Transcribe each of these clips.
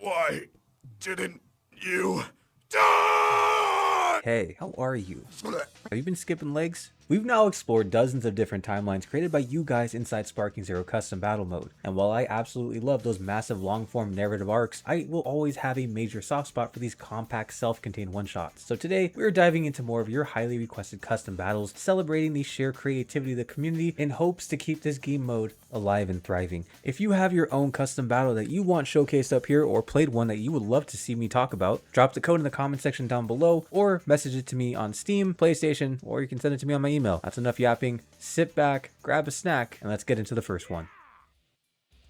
Why didn't you die? Hey, how are you? Have you been skipping legs? We've now explored dozens of different timelines created by you guys inside Sparking Zero Custom Battle Mode, and while I absolutely love those massive long-form narrative arcs, I will always have a major soft spot for these compact self-contained one-shots. So today, we're diving into more of your highly requested custom battles, celebrating the sheer creativity of the community in hopes to keep this game mode alive and thriving. If you have your own custom battle that you want showcased up here or played one that you would love to see me talk about, drop the code in the comment section down below or message it to me on Steam, PlayStation, or you can send it to me on my email. That's enough yapping. Sit back, grab a snack, and let's get into the first one.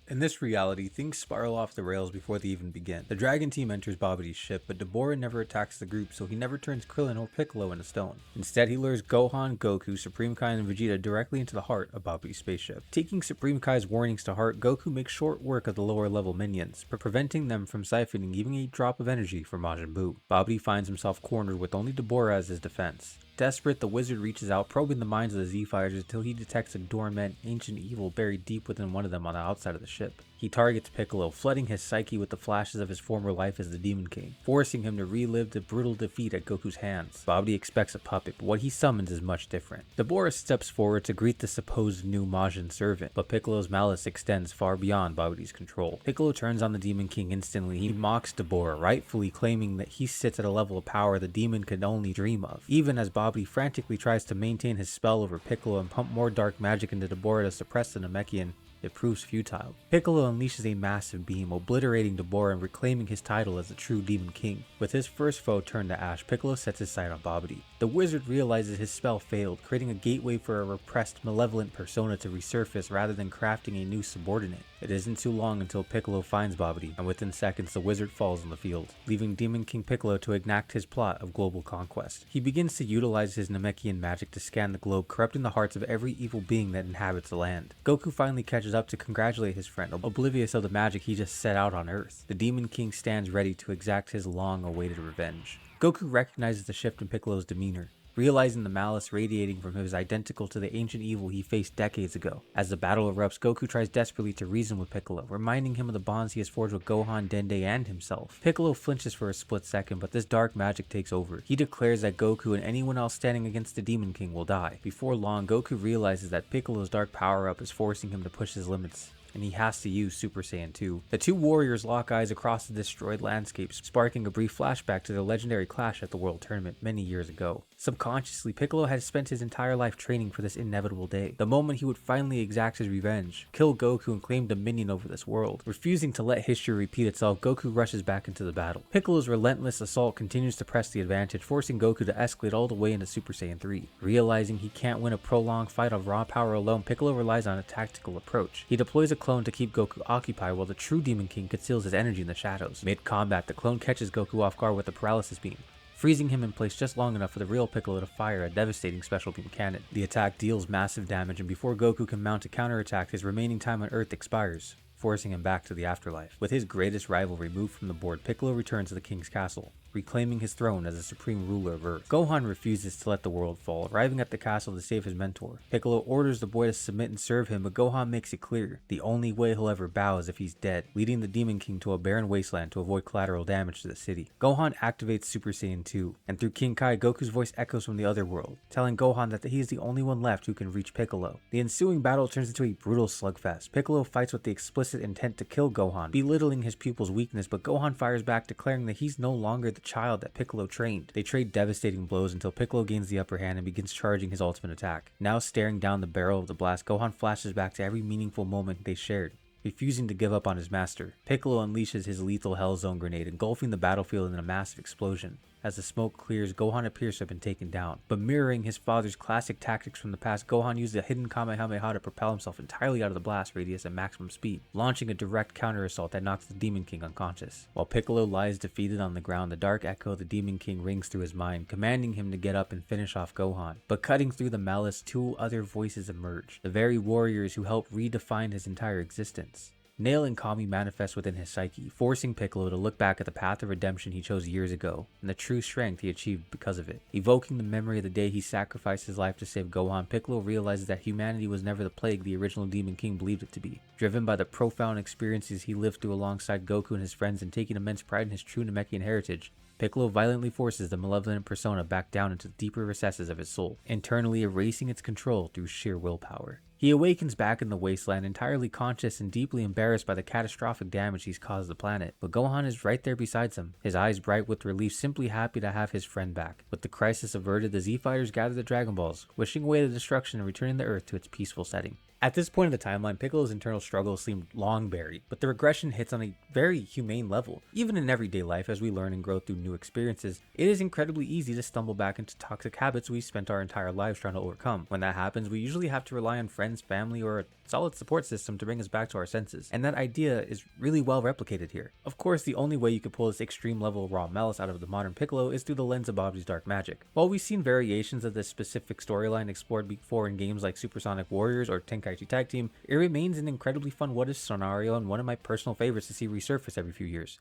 In this reality, things spiral off the rails before they even begin. The Dragon Team enters Babidi's ship, but Dabura never attacks the group, so he never turns Krillin or Piccolo into stone. Instead, he lures Gohan, Goku, Supreme Kai, and Vegeta directly into the heart of Babidi's spaceship. Taking Supreme Kai's warnings to heart, Goku makes short work of the lower level minions, preventing them from siphoning even a drop of energy from Majin Buu. Babidi finds himself cornered with only Dabura as his defense. Desperate, the wizard reaches out, probing the minds of the Z-Fighters until he detects a dormant, ancient evil buried deep within one of them on the outside of the ship. He targets Piccolo, flooding his psyche with the flashes of his former life as the Demon King, forcing him to relive the brutal defeat at Goku's hands. Babidi expects a puppet, but what he summons is much different. Dabura steps forward to greet the supposed new Majin servant, but Piccolo's malice extends far beyond Babidi's control. Piccolo turns on the Demon King instantly. He mocks Dabura, rightfully claiming that he sits at a level of power the demon could only dream of. Even as Babidi frantically tries to maintain his spell over Piccolo and pump more dark magic into Dabura to suppress the Namekian, it proves futile. Piccolo unleashes a massive beam, obliterating Dabura and reclaiming his title as the true Demon King. With his first foe turned to ash, Piccolo sets his sight on Babidi. The wizard realizes his spell failed, creating a gateway for a repressed, malevolent persona to resurface rather than crafting a new subordinate. It isn't too long until Piccolo finds Babidi, and within seconds the wizard falls on the field, leaving Demon King Piccolo to enact his plot of global conquest. He begins to utilize his Namekian magic to scan the globe, corrupting the hearts of every evil being that inhabits the land. Goku finally catches up to congratulate his friend, oblivious of the magic he just set out on Earth. The Demon King stands ready to exact his long-awaited revenge. Goku recognizes the shift in Piccolo's demeanor, realizing the malice radiating from him is identical to the ancient evil he faced decades ago. As the battle erupts, Goku tries desperately to reason with Piccolo, reminding him of the bonds he has forged with Gohan, Dende, and himself. Piccolo flinches for a split second, but this dark magic takes over. He declares that Goku and anyone else standing against the Demon King will die. Before long, Goku realizes that Piccolo's dark power-up is forcing him to push his limits, and he has to use Super Saiyan 2. The two warriors lock eyes across the destroyed landscape, sparking a brief flashback to their legendary clash at the World Tournament many years ago. Subconsciously, Piccolo had spent his entire life training for this inevitable day, the moment he would finally exact his revenge, kill Goku and claim dominion over this world. Refusing to let history repeat itself, Goku rushes back into the battle. Piccolo's relentless assault continues to press the advantage, forcing Goku to escalate all the way into Super Saiyan 3. Realizing he can't win a prolonged fight of raw power alone, Piccolo relies on a tactical approach. He deploys a clone to keep Goku occupied while the true Demon King conceals his energy in the shadows. Mid-combat, the clone catches Goku off guard with a paralysis beam, freezing him in place just long enough for the real Piccolo to fire a devastating special beam cannon. The attack deals massive damage, and before Goku can mount a counterattack, his remaining time on Earth expires, forcing him back to the afterlife. With his greatest rival removed from the board, Piccolo returns to the King's castle, reclaiming his throne as the supreme ruler of Earth. Gohan refuses to let the world fall, arriving at the castle to save his mentor. Piccolo orders the boy to submit and serve him, but Gohan makes it clear the only way he'll ever bow is if he's dead, leading the Demon King to a barren wasteland to avoid collateral damage to the city. Gohan activates Super Saiyan 2, and through King Kai, Goku's voice echoes from the other world, telling Gohan that he is the only one left who can reach Piccolo. The ensuing battle turns into a brutal slugfest. Piccolo fights with the explicit intent to kill Gohan, belittling his pupil's weakness, but Gohan fires back, declaring that he's no longer the child that Piccolo trained. They trade devastating blows until Piccolo gains the upper hand and begins charging his ultimate attack. Now staring down the barrel of the blast, Gohan flashes back to every meaningful moment they shared, refusing to give up on his master. Piccolo unleashes his lethal Hell Zone grenade, engulfing the battlefield in a massive explosion. As the smoke clears, Gohan appears to have been taken down. But mirroring his father's classic tactics from the past, Gohan used a hidden Kamehameha to propel himself entirely out of the blast radius at maximum speed, launching a direct counter-assault that knocks the Demon King unconscious. While Piccolo lies defeated on the ground, the dark echo of the Demon King rings through his mind, commanding him to get up and finish off Gohan. But cutting through the malice, two other voices emerge, the very warriors who helped redefine his entire existence. Nail and Kami manifest within his psyche, forcing Piccolo to look back at the path of redemption he chose years ago, and the true strength he achieved because of it. Evoking the memory of the day he sacrificed his life to save Gohan, Piccolo realizes that humanity was never the plague the original Demon King believed it to be. Driven by the profound experiences he lived through alongside Goku and his friends and taking immense pride in his true Namekian heritage, Piccolo violently forces the malevolent persona back down into the deeper recesses of his soul, internally erasing its control through sheer willpower. He awakens back in the wasteland, entirely conscious and deeply embarrassed by the catastrophic damage he's caused the planet, but Gohan is right there beside him, his eyes bright with relief, simply happy to have his friend back. With the crisis averted, the Z-Fighters gather the Dragon Balls, wishing away the destruction and returning the Earth to its peaceful setting. At this point in the timeline, Piccolo's internal struggles seemed long buried, but the regression hits on a very humane level. Even in everyday life, as we learn and grow through new experiences, it is incredibly easy to stumble back into toxic habits we spent our entire lives trying to overcome. When that happens, we usually have to rely on friends, family, or a solid support system to bring us back to our senses, and that idea is really well replicated here. Of course, the only way you could pull this extreme level of raw malice out of the modern Piccolo is through the lens of Bobby's dark magic. While we've seen variations of this specific storyline explored before in games like Supersonic Warriors or Tenkaichi Tag Team, it remains an incredibly fun what-if scenario and one of my personal favorites to see resurface every few years.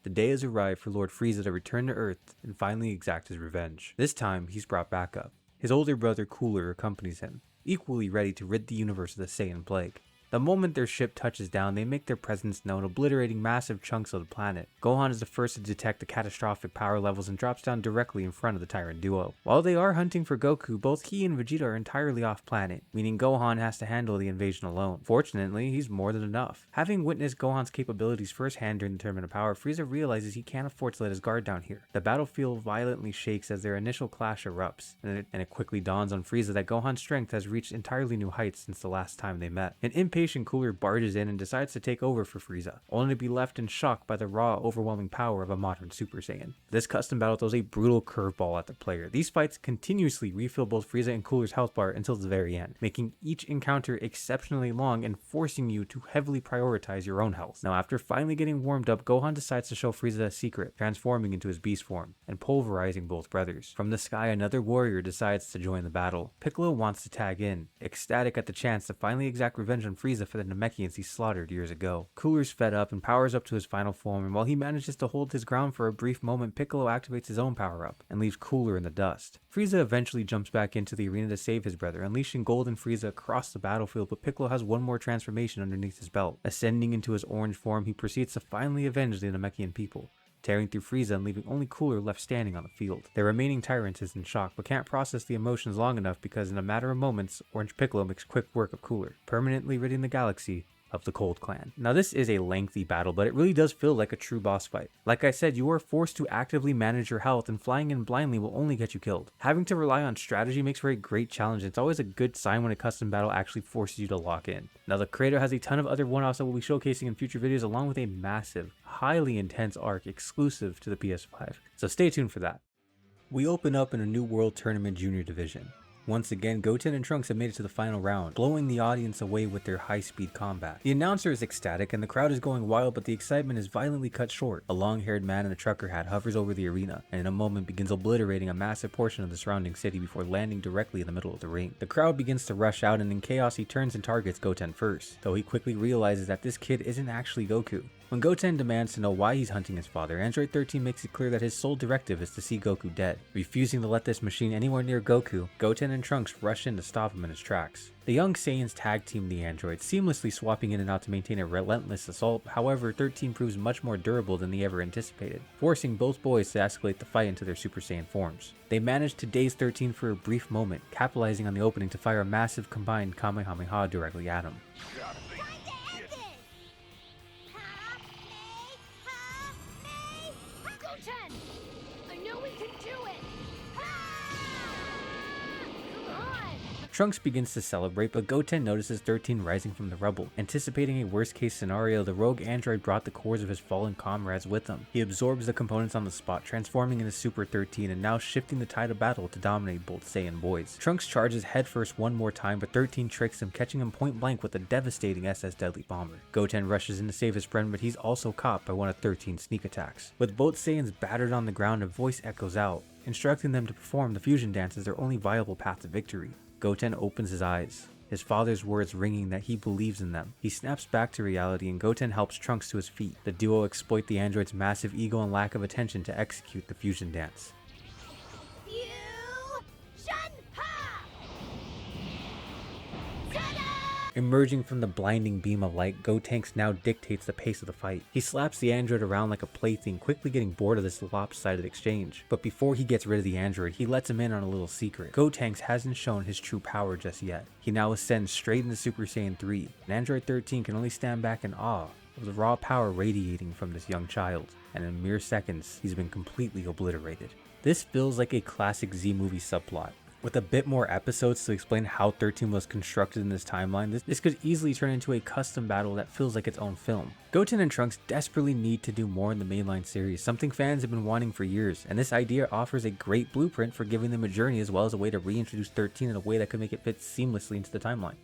The day has arrived for Lord Frieza to return to Earth and finally exact his revenge. This time, he's brought back up. His older brother Cooler accompanies him, equally ready to rid the universe of the Saiyan plague. The moment their ship touches down, they make their presence known, obliterating massive chunks of the planet. Gohan is the first to detect the catastrophic power levels and drops down directly in front of the Tyrant duo. While they are hunting for Goku, both he and Vegeta are entirely off planet, meaning Gohan has to handle the invasion alone. Fortunately, he's more than enough. Having witnessed Gohan's capabilities firsthand during the Tournament of Power, Frieza realizes he can't afford to let his guard down here. The battlefield violently shakes as their initial clash erupts, and it quickly dawns on Frieza that Gohan's strength has reached entirely new heights since the last time they met. An impatient Cooler barges in and decides to take over for Frieza, only to be left in shock by the raw, overwhelming power of a modern Super Saiyan. This custom battle throws a brutal curveball at the player. These fights continuously refill both Frieza and Cooler's health bar until the very end, making each encounter exceptionally long and forcing you to heavily prioritize your own health. Now, after finally getting warmed up, Gohan decides to show Frieza a secret, transforming into his beast form and pulverizing both brothers. From the sky, another warrior decides to join the battle. Piccolo wants to tag in, ecstatic at the chance to finally exact revenge on Frieza for the Namekians he slaughtered years ago. Cooler's fed up and powers up to his final form, and while he manages to hold his ground for a brief moment, Piccolo activates his own power up and leaves Cooler in the dust. Frieza eventually jumps back into the arena to save his brother, unleashing Golden Frieza across the battlefield, but Piccolo has one more transformation underneath his belt. Ascending into his orange form, he proceeds to finally avenge the Namekian people, tearing through Frieza and leaving only Cooler left standing on the field. The remaining Tyrant is in shock, but can't process the emotions long enough because in a matter of moments, Orange Piccolo makes quick work of Cooler, permanently ridding the galaxy of the Cold Clan. Now this is a lengthy battle, but it really does feel like a true boss fight. Like I said, you are forced to actively manage your health, and flying in blindly will only get you killed. Having to rely on strategy makes for a great challenge, and it's always a good sign when a custom battle actually forces you to lock in. Now the creator has a ton of other one-offs that we'll be showcasing in future videos, along with a massive, highly intense arc exclusive to the PS5, so stay tuned for that. We open up in a New World Tournament Junior Division. Once again, Goten and Trunks have made it to the final round, blowing the audience away with their high-speed combat. The announcer is ecstatic and the crowd is going wild, but the excitement is violently cut short. A long-haired man in a trucker hat hovers over the arena, and in a moment begins obliterating a massive portion of the surrounding city before landing directly in the middle of the ring. The crowd begins to rush out, and in chaos he turns and targets Goten first, though he quickly realizes that this kid isn't actually Goku. When Goten demands to know why he's hunting his father, Android 13 makes it clear that his sole directive is to see Goku dead. Refusing to let this machine anywhere near Goku, Goten and Trunks rush in to stop him in his tracks. The young Saiyans tag team the androids, seamlessly swapping in and out to maintain a relentless assault. However, 13 proves much more durable than they ever anticipated, forcing both boys to escalate the fight into their Super Saiyan forms. They managed to daze 13 for a brief moment, capitalizing on the opening to fire a massive combined Kamehameha directly at him. Trunks begins to celebrate, but Goten notices 13 rising from the rubble. Anticipating a worst case scenario, the rogue android brought the cores of his fallen comrades with him. He absorbs the components on the spot, transforming into Super 13 and now shifting the tide of battle to dominate both Saiyan boys. Trunks charges headfirst one more time, but 13 tricks him, catching him point blank with a devastating SS Deadly Bomber. Goten rushes in to save his friend, but he's also caught by one of 13's sneak attacks. With both Saiyans battered on the ground, a voice echoes out, instructing them to perform the fusion dance as their only viable path to victory. Goten opens his eyes, his father's words ringing that he believes in them. He snaps back to reality and Goten helps Trunks to his feet. The duo exploit the android's massive ego and lack of attention to execute the fusion dance. Emerging from the blinding beam of light, Gotenks now dictates the pace of the fight. He slaps the android around like a plaything, quickly getting bored of this lopsided exchange. But before he gets rid of the android, he lets him in on a little secret. Gotenks hasn't shown his true power just yet. He now ascends straight into Super Saiyan 3, and Android 13 can only stand back in awe of the raw power radiating from this young child, and in mere seconds, he's been completely obliterated. This feels like a classic Z movie subplot. With a bit more episodes to explain how 13 was constructed in this timeline, this could easily turn into a custom battle that feels like its own film. Goten and Trunks desperately need to do more in the mainline series, something fans have been wanting for years, and this idea offers a great blueprint for giving them a journey as well as a way to reintroduce 13 in a way that could make it fit seamlessly into the timeline.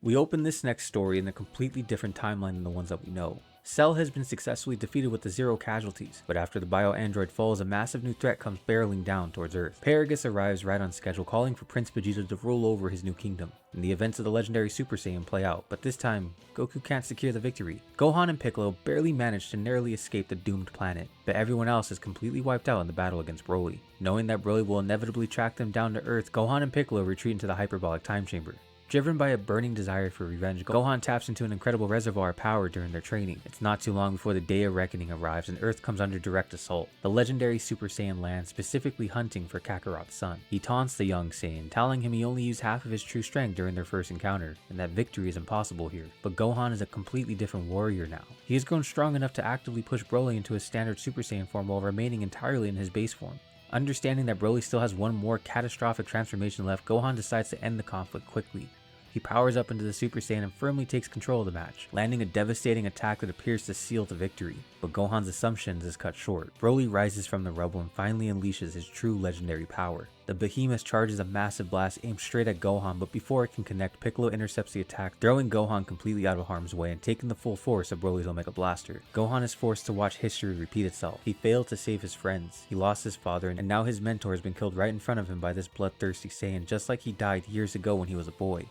We open this next story in a completely different timeline than the ones that we know. Cell has been successfully defeated with the 0 casualties, but after the bio-android falls, a massive new threat comes barreling down towards Earth. Paragus arrives right on schedule, calling for Prince Vegeta to rule over his new kingdom. And the events of the legendary Super Saiyan play out, but this time, Goku can't secure the victory. Gohan and Piccolo barely manage to narrowly escape the doomed planet, but everyone else is completely wiped out in the battle against Broly. Knowing that Broly will inevitably track them down to Earth, Gohan and Piccolo retreat into the hyperbolic time chamber. Driven by a burning desire for revenge, Gohan taps into an incredible reservoir of power during their training. It's not too long before the Day of Reckoning arrives and Earth comes under direct assault. The legendary Super Saiyan lands, specifically hunting for Kakarot's son. He taunts the young Saiyan, telling him he only used half of his true strength during their first encounter, and that victory is impossible here. But Gohan is a completely different warrior now. He has grown strong enough to actively push Broly into his standard Super Saiyan form while remaining entirely in his base form. Understanding that Broly still has one more catastrophic transformation left, Gohan decides to end the conflict quickly. He powers up into the Super Saiyan and firmly takes control of the match, landing a devastating attack that appears to seal the victory. But Gohan's assumptions is cut short. Broly rises from the rubble and finally unleashes his true legendary power. The behemoth charges a massive blast aimed straight at Gohan, but before it can connect, Piccolo intercepts the attack, throwing Gohan completely out of harm's way and taking the full force of Broly's Omega Blaster. Gohan is forced to watch history repeat itself. He failed to save his friends, he lost his father, and now his mentor has been killed right in front of him by this bloodthirsty Saiyan, just like he died years ago when he was a boy.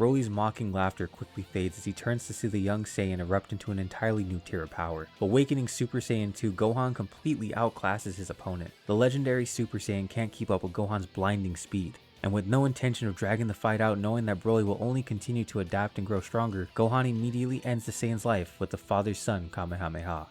Broly's mocking laughter quickly fades as he turns to see the young Saiyan erupt into an entirely new tier of power. Awakening Super Saiyan 2, Gohan completely outclasses his opponent. The legendary Super Saiyan can't keep up with Gohan's blinding speed. And with no intention of dragging the fight out, knowing that Broly will only continue to adapt and grow stronger, Gohan immediately ends the Saiyan's life with the father-son Kamehameha.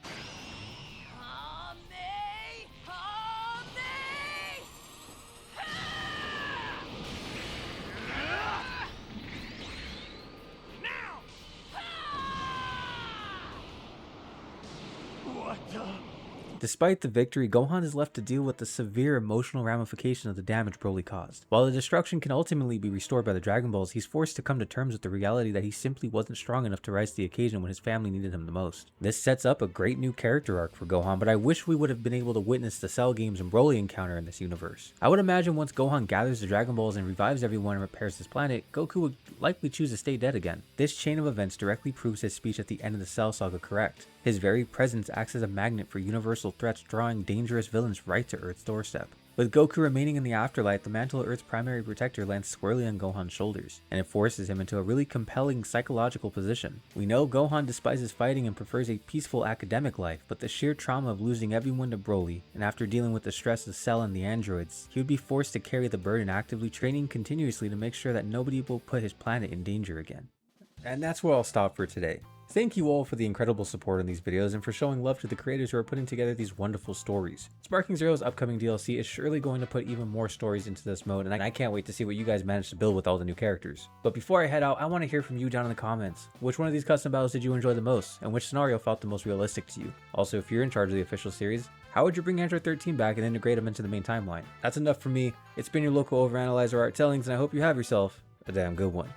Despite the victory, Gohan is left to deal with the severe emotional ramifications of the damage Broly caused. While the destruction can ultimately be restored by the Dragon Balls, he's forced to come to terms with the reality that he simply wasn't strong enough to rise to the occasion when his family needed him the most. This sets up a great new character arc for Gohan, but I wish we would have been able to witness the Cell games and Broly encounter in this universe. I would imagine once Gohan gathers the Dragon Balls and revives everyone and repairs his planet, Goku would likely choose to stay dead again. This chain of events directly proves his speech at the end of the Cell Saga correct. His very presence acts as a magnet for universal threats, drawing dangerous villains right to Earth's doorstep. With Goku remaining in the afterlife, the mantle of Earth's primary protector lands squarely on Gohan's shoulders, and it forces him into a really compelling psychological position. We know Gohan despises fighting and prefers a peaceful academic life, but the sheer trauma of losing everyone to Broly, and after dealing with the stress of Cell and the androids, he would be forced to carry the burden, actively training continuously to make sure that nobody will put his planet in danger again. And that's where I'll stop for today. Thank you all for the incredible support on these videos and for showing love to the creators who are putting together these wonderful stories. Sparking Zero's upcoming DLC is surely going to put even more stories into this mode, and I can't wait to see what you guys manage to build with all the new characters. But before I head out, I want to hear from you down in the comments. Which one of these custom battles did you enjoy the most, and which scenario felt the most realistic to you? Also, if you're in charge of the official series, how would you bring Android 13 back and integrate him into the main timeline? That's enough for me. It's been your local overanalyzer Artellings, and I hope you have yourself a damn good one.